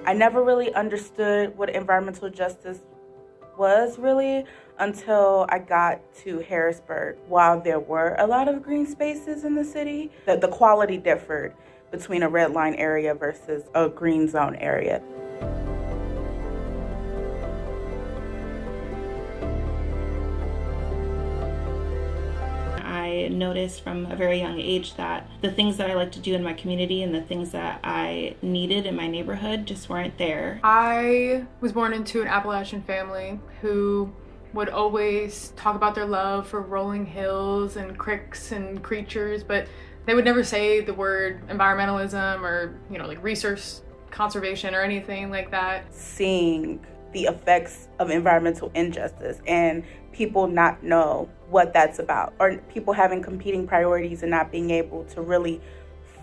I never really understood what environmental justice was really until I got to Harrisburg. While there were a lot of green spaces in the city, the quality differed between a red line area versus a green zone area. I noticed from a very young age that the things that I like to do in my community and the things that I needed in my neighborhood just weren't there. I was born into an Appalachian family who would always talk about their love for rolling hills and creeks and creatures, but they would never say the word environmentalism or, like resource conservation or anything like that. Seeing the effects of environmental injustice and people not know what that's about, or people having competing priorities and not being able to really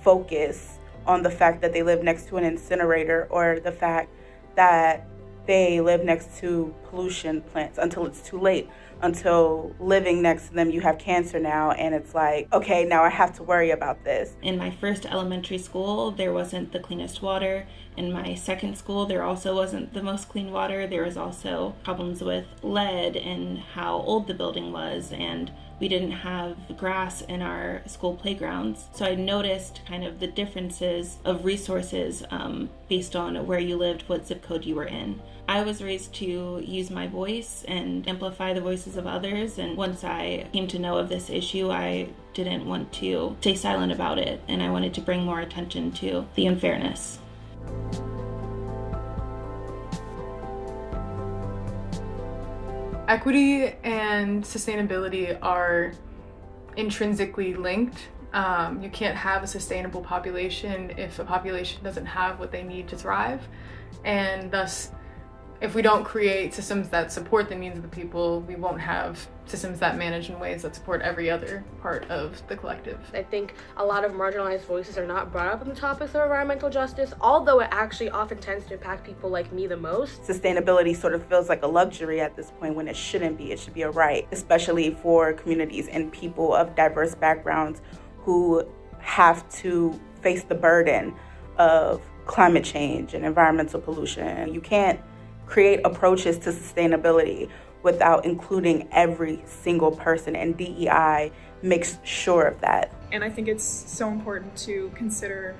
focus on the fact that they live next to an incinerator or the fact that they live next to pollution plants until it's too late, until living next to them you have cancer now and it's like, okay, now I have to worry about this. In my first elementary school, there wasn't the cleanest water. In my second school, there also wasn't the most clean water. There was also problems with lead and how old the building was, and we didn't have grass in our school playgrounds. So I noticed kind of the differences of resources based on where you lived, what zip code you were in. I was raised to use my voice and amplify the voices of others, and once I came to know of this issue, I didn't want to stay silent about it, and I wanted to bring more attention to the unfairness. Equity and sustainability are intrinsically linked. You can't have a sustainable population if a population doesn't have what they need to thrive. And thus, if we don't create systems that support the needs of the people, we won't have systems that manage in ways that support every other part of the collective. I think a lot of marginalized voices are not brought up on the topics of environmental justice, although it actually often tends to impact people like me the most. Sustainability sort of feels like a luxury at this point when it shouldn't be. It should be a right, especially for communities and people of diverse backgrounds who have to face the burden of climate change and environmental pollution. You can't create approaches to sustainability without including every single person, and DEI makes sure of that. And I think it's so important to consider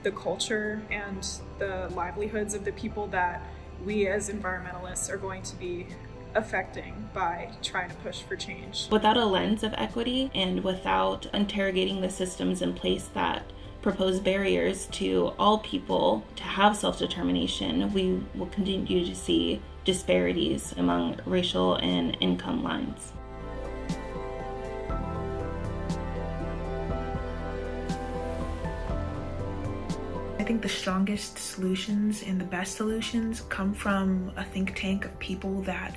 the culture and the livelihoods of the people that we as environmentalists are going to be affecting by trying to push for change. Without a lens of equity and without interrogating the systems in place that propose barriers to all people to have self-determination, we will continue to see disparities among racial and income lines. I think the strongest solutions and the best solutions come from a think tank of people that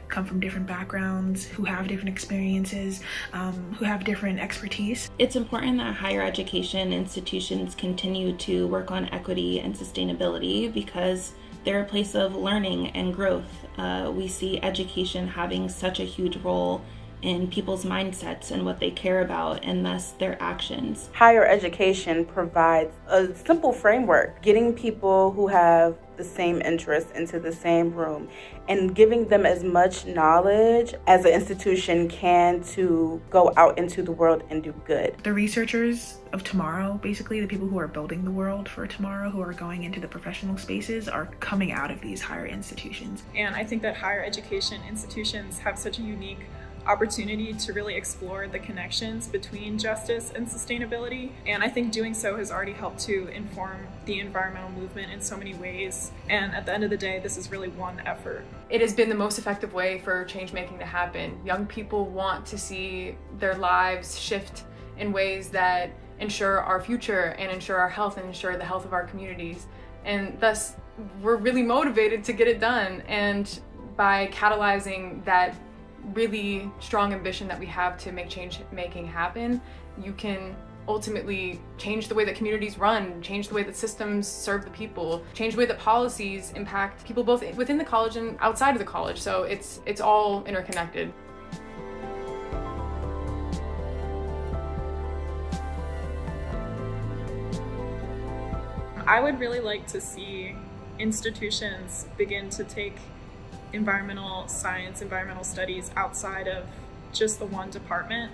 come from different backgrounds, who have different experiences, who have different expertise. It's important that higher education institutions continue to work on equity and sustainability because they're a place of learning and growth. We see education having such a huge role in people's mindsets and what they care about, and thus their actions. Higher education provides a simple framework, getting people who have the same interests into the same room and giving them as much knowledge as an institution can to go out into the world and do good. The researchers of tomorrow, basically the people who are building the world for tomorrow, who are going into the professional spaces, are coming out of these higher institutions. And I think that higher education institutions have such a unique opportunity to really explore the connections between justice and sustainability. And I think doing so has already helped to inform the environmental movement in so many ways. And at the end of the day, this is really one effort. It has been the most effective way for change making to happen. Young people want to see their lives shift in ways that ensure our future and ensure our health and ensure the health of our communities. And thus, we're really motivated to get it done. And by catalyzing that really strong ambition that we have to make change making happen, you can ultimately change the way that communities run, change the way that systems serve the people, change the way that policies impact people both within the college and outside of the college. So it's all interconnected. I would really like to see institutions begin to take environmental science, environmental studies outside of just the one department.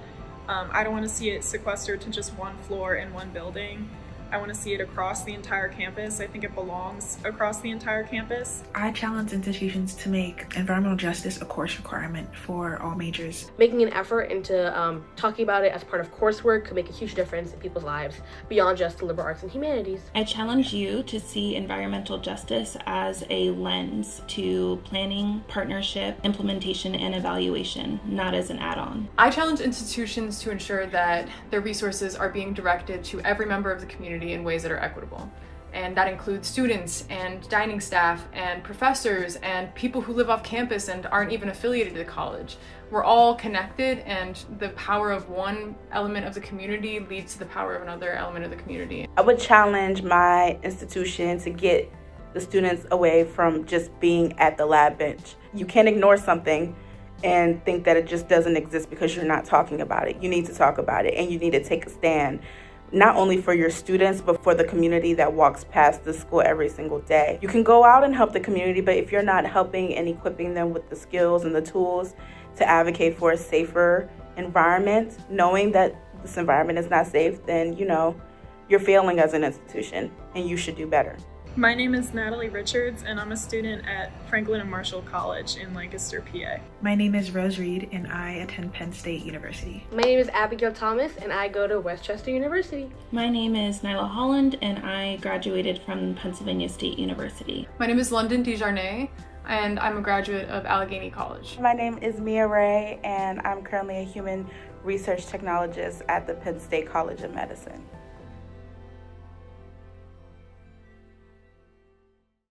I don't want to see it sequestered to just one floor in one building. I want to see it across the entire campus. I think it belongs across the entire campus. I challenge institutions to make environmental justice a course requirement for all majors. Making an effort into talking about it as part of coursework could make a huge difference in people's lives beyond just the liberal arts and humanities. I challenge you to see environmental justice as a lens to planning, partnership, implementation, and evaluation, not as an add-on. I challenge institutions to ensure that their resources are being directed to every member of the community in ways that are equitable. And that includes students and dining staff and professors and people who live off campus and aren't even affiliated to the college. We're all connected, and the power of one element of the community leads to the power of another element of the community. I would challenge my institution to get the students away from just being at the lab bench. You can't ignore something and think that it just doesn't exist because you're not talking about it. You need to talk about it, and you need to take a stand, not only for your students, but for the community that walks past the school every single day. You can go out and help the community, but if you're not helping and equipping them with the skills and the tools to advocate for a safer environment, knowing that this environment is not safe, then, you're failing as an institution and you should do better. My name is Natalie Richards, and I'm a student at Franklin and Marshall College in Lancaster, PA. My name is Rose Reed, and I attend Penn State University. My name is Abigail Thomas, and I go to Westchester University. My name is Nyla Holland, and I graduated from Pennsylvania State University. My name is London Desjarnais, and I'm a graduate of Allegheny College. My name is Mia Ray, and I'm currently a human research technologist at the Penn State College of Medicine.